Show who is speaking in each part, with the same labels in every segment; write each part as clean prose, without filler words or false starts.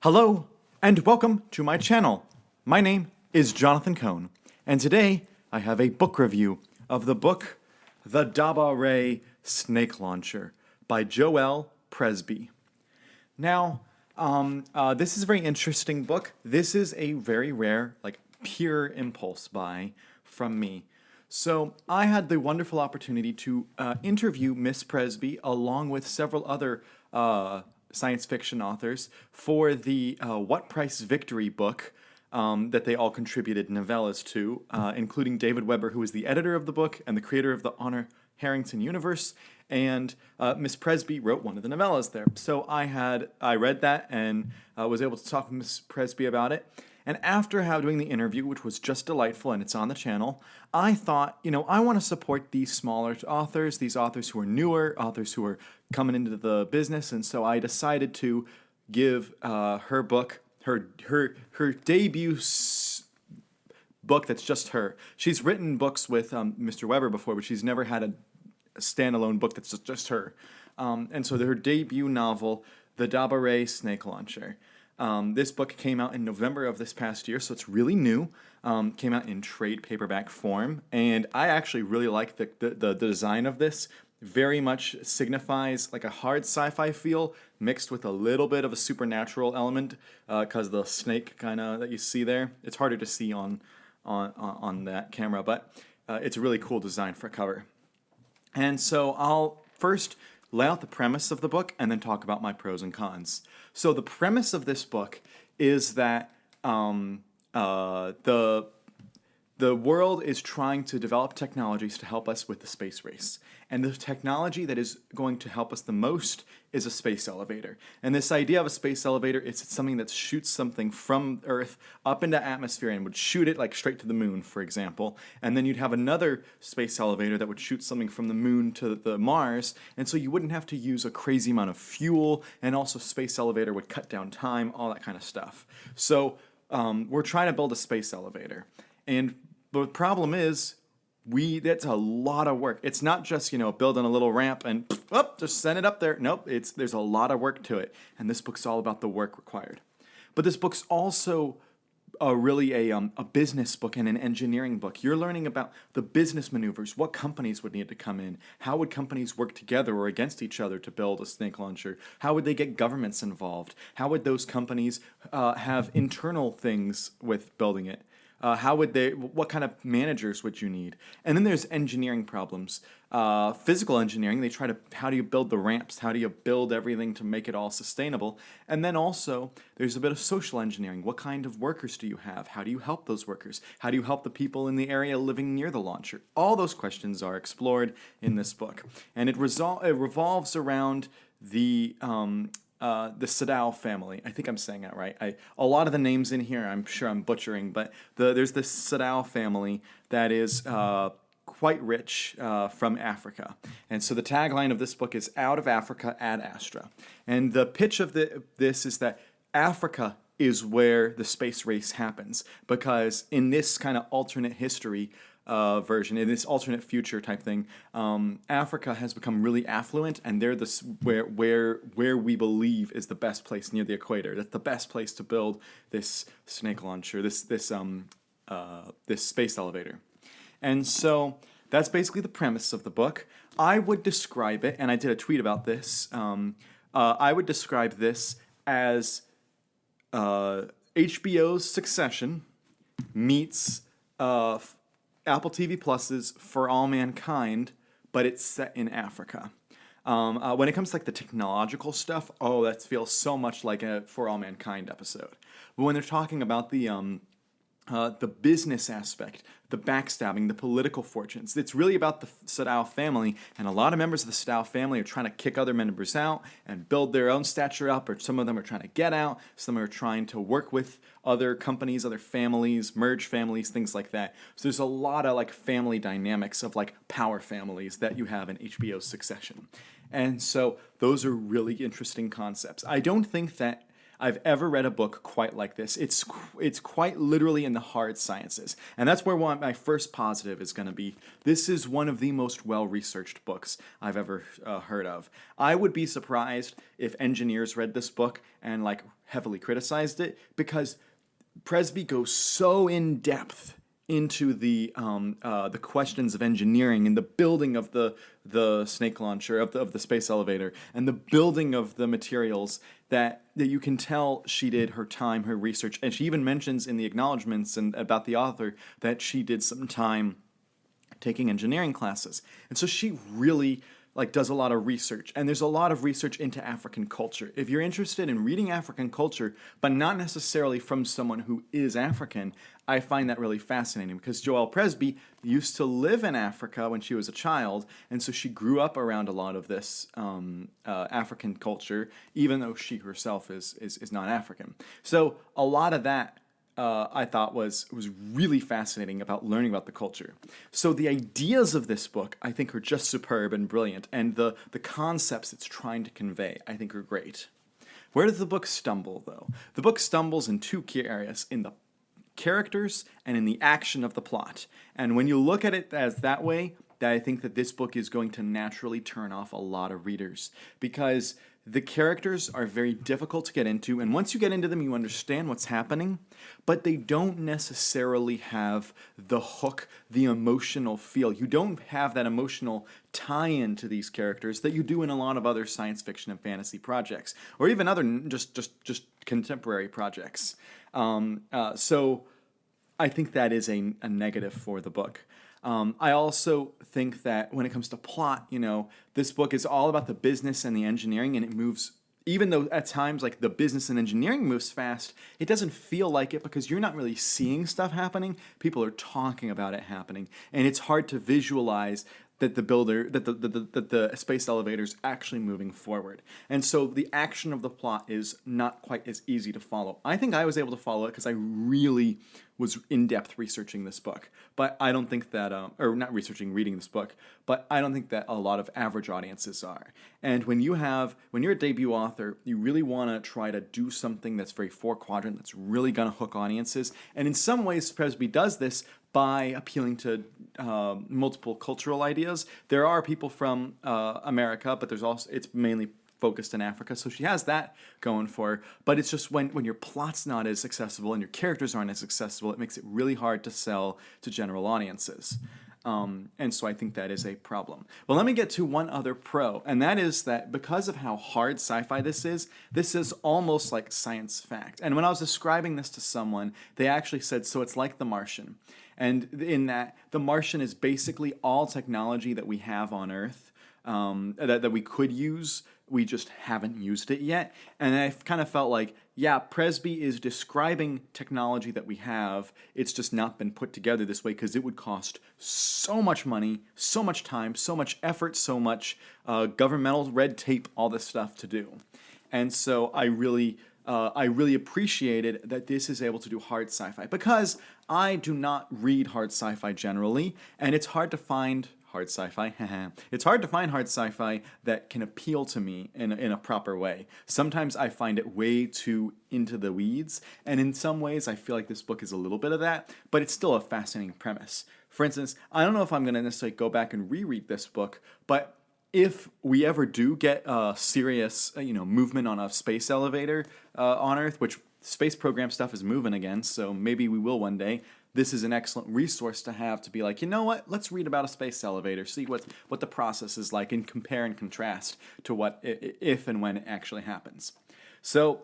Speaker 1: Hello, and welcome to my channel. My name is Jonathan Cohn, and today I have a book review of the book The Dabare Snake Launcher by Joelle Presby. Now, this is a very interesting book. This is a very rare, pure impulse buy from me. So I had the wonderful opportunity to interview Miss Presby along with several other science fiction authors for the What Price Victory book that they all contributed novellas to, including David Weber, who is the editor of the book and the creator of the Honor Harrington universe, and Miss Presby wrote one of the novellas there. So I read that and was able to talk with Miss Presby about it. And after doing the interview, which was just delightful and it's on the channel, I thought, I want to support these smaller authors, these authors who are newer, authors who are coming into the business. And so I decided to give her book, her debut book that's just her. She's written books with Mr. Weber before, but she's never had a standalone book that's just her. And so her debut novel, The Dabare Snake Launcher. This book came out in November of this past year, so it's really new. Came out in trade paperback form, and I actually really like the design of this. Very much signifies like a hard sci-fi feel mixed with a little bit of a supernatural element, because the snake kind of that you see there. It's harder to see on that camera, but it's a really cool design for a cover. And so I'll first lay out the premise of the book and then talk about my pros and cons. So the premise of this book is that the world is trying to develop technologies to help us with the space race. And the technology that is going to help us the most is a space elevator. And this idea of a space elevator is it's something that shoots something from Earth up into atmosphere and would shoot it like straight to the moon, for example. And then you'd have another space elevator that would shoot something from the moon to the Mars. And so you wouldn't have to use a crazy amount of fuel. And also space elevator would cut down time, all that kind of stuff. So we're trying to build a space elevator. And the problem is, that's a lot of work. It's not just, building a little ramp and just send it up there. Nope, there's a lot of work to it. And this book's all about the work required. But this book's also really a business book and an engineering book. You're learning about the business maneuvers, what companies would need to come in, how would companies work together or against each other to build a snake launcher, how would they get governments involved, how would those companies have internal things with building it. What kind of managers would you need? And then there's engineering problems. Physical engineering, how do you build the ramps? How do you build everything to make it all sustainable? And then also, there's a bit of social engineering. What kind of workers do you have? How do you help those workers? How do you help the people in the area living near the launcher? All those questions are explored in this book. And it revolves around the Sadao family. I think I'm saying that right. A lot of the names in here, I'm sure I'm butchering, but there's this Sadao family that is quite rich from Africa. And so the tagline of this book is Out of Africa, Ad Astra. And the pitch of this is that Africa is where the space race happens, because in this kind of alternate history version, in this alternate future type thing, Africa has become really affluent, and they're where we believe is the best place near the equator. That's the best place to build this snake launcher, this space elevator. And so that's basically the premise of the book. I would describe it, and I did a tweet about this. I would describe this as HBO's Succession meets Apple TV Plus's For All Mankind, but it's set in Africa. When it comes to the technological stuff, that feels so much like a For All Mankind episode. But when they're talking about the business aspect, the backstabbing, the political fortunes, it's really about the Sadao family, and a lot of members of the Sadao family are trying to kick other members out and build their own stature up, or some of them are trying to get out, some are trying to work with other companies, other families, merge families, things like that. So there's a lot of family dynamics of power families that you have in HBO's Succession. And so those are really interesting concepts. I don't think that I've ever read a book quite like this. It's quite literally in the hard sciences. And that's where my first positive is going to be. This is one of the most well-researched books I've ever heard of. I would be surprised if engineers read this book and heavily criticized it because Presby goes so in depth into the questions of engineering and the building of the snake launcher of the space elevator and the building of the materials that you can tell she did her time, her research, and she even mentions in the acknowledgments and about the author that she did some time taking engineering classes, and so she really does a lot of research, and there's a lot of research into African culture. If you're interested in reading African culture, but not necessarily from someone who is African, I find that really fascinating because Joelle Presby used to live in Africa when she was a child, and so she grew up around a lot of this African culture, even though she herself is not African. So a lot of that I thought was really fascinating about learning about the culture. So the ideas of this book, I think, are just superb and brilliant, and the concepts it's trying to convey, I think, are great. Where does the book stumble, though? The book stumbles in two key areas, in the characters and in the action of the plot. And when you look at it as that way, I think that this book is going to naturally turn off a lot of readers, because the characters are very difficult to get into, and once you get into them, you understand what's happening, but they don't necessarily have the hook, the emotional feel. You don't have that emotional tie-in to these characters that you do in a lot of other science fiction and fantasy projects, or even other just contemporary projects. So I think that is a negative for the book. I also think that when it comes to plot, this book is all about the business and the engineering, and it moves, even though at times the business and engineering moves fast, it doesn't feel like it because you're not really seeing stuff happening. People are talking about it happening, and it's hard to visualize that the space elevator is actually moving forward. And so the action of the plot is not quite as easy to follow. I think I was able to follow it because I really was in-depth researching this book. But I don't think that, or not researching, reading this book, but I don't think that a lot of average audiences are. And when you're a debut author, you really want to try to do something that's very four-quadrant, that's really going to hook audiences. And in some ways, Presby does this by appealing to multiple cultural ideas. There are people from America, but it's mainly focused in Africa, so she has that going for her. But it's just when your plot's not as accessible and your characters aren't as accessible, it makes it really hard to sell to general audiences. And so I think that is a problem. Well, let me get to one other pro, and that is that because of how hard sci-fi this is almost like science fact. And when I was describing this to someone, they actually said, so it's like The Martian. And in that, The Martian is basically all technology that we have on Earth that we could use. We just haven't used it yet. And I kind of felt like, yeah, Presby is describing technology that we have. It's just not been put together this way because it would cost so much money, so much time, so much effort, so much governmental red tape, all this stuff to do. And so I really appreciated that this is able to do hard sci-fi, because I do not read hard sci-fi generally, and it's hard to find hard sci-fi. It's hard to find hard sci-fi that can appeal to me in a proper way. Sometimes I find it way too into the weeds, and in some ways I feel like this book is a little bit of that, but it's still a fascinating premise. For instance, I don't know if I'm going to necessarily go back and reread this book, but if we ever do get a serious, movement on a space elevator on Earth, which space program stuff is moving again, so maybe we will one day, this is an excellent resource to have, to be like, you know what, let's read about a space elevator, see what the process is like, and compare and contrast to what if and when it actually happens. So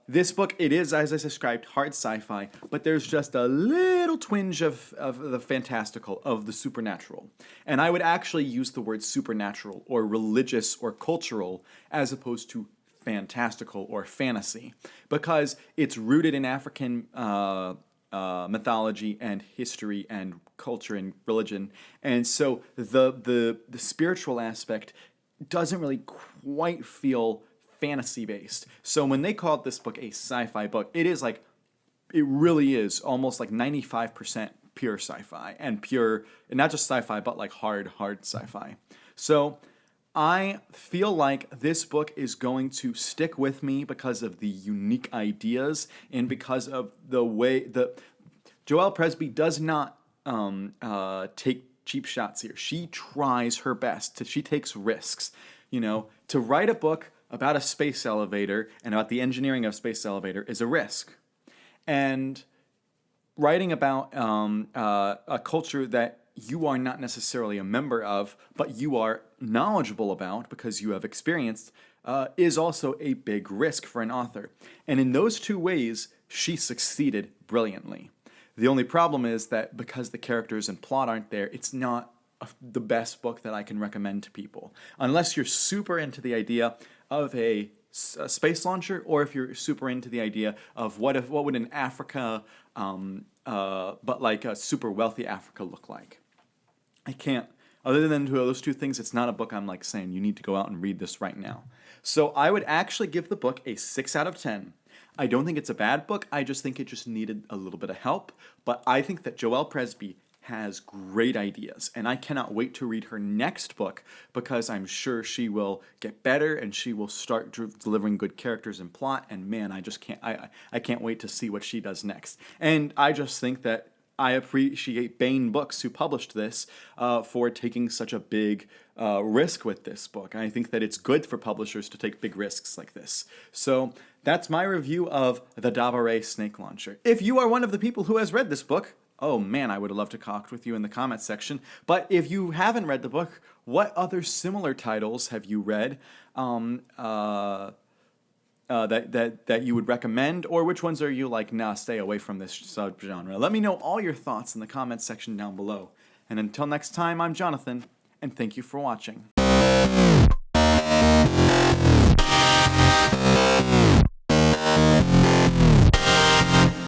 Speaker 1: this book, it is, as I described, hard sci-fi, but there's just a little twinge of the fantastical, of the supernatural. And I would actually use the word supernatural or religious or cultural as opposed to fantastical or fantasy, because it's rooted in African mythology and history and culture and religion. And so the spiritual aspect doesn't really quite feel fantasy-based. So when they called this book a sci-fi book, it really is almost like 95% pure sci-fi, and not just sci-fi, but like hard sci-fi. So I feel like this book is going to stick with me because of the unique ideas and because of the way that Joelle Presby does not take cheap shots here. She tries her best. She takes risks. To write a book about a space elevator and about the engineering of a space elevator is a risk. And writing about a culture that you are not necessarily a member of, but you are knowledgeable about because you have experienced, is also a big risk for an author. And in those two ways, she succeeded brilliantly. The only problem is that because the characters and plot aren't there, it's not the best book that I can recommend to people. Unless you're super into the idea of a space launcher, or if you're super into the idea of what would an Africa, but like a super wealthy Africa look like. I can't, other than those two things, it's not a book I'm like saying you need to go out and read this right now. So I would actually give the book a 6 out of 10. I don't think it's a bad book. I just think it just needed a little bit of help. But I think that Joelle Presby has great ideas, and I cannot wait to read her next book because I'm sure she will get better and she will start delivering good characters and plot. And man, I just can't. I can't wait to see what she does next. And I just think that I appreciate Baen Books, who published this, for taking such a big risk with this book. I think that it's good for publishers to take big risks like this. So that's my review of the Dabare Snake Launcher. If you are one of the people who has read this book, oh man, I would love to talk with you in the comments section. But if you haven't read the book, what other similar titles have you read that you would recommend, or which ones are you like, nah, stay away from this subgenre? Let me know all your thoughts in the comments section down below. And until next time, I'm Jonathan, and thank you for watching.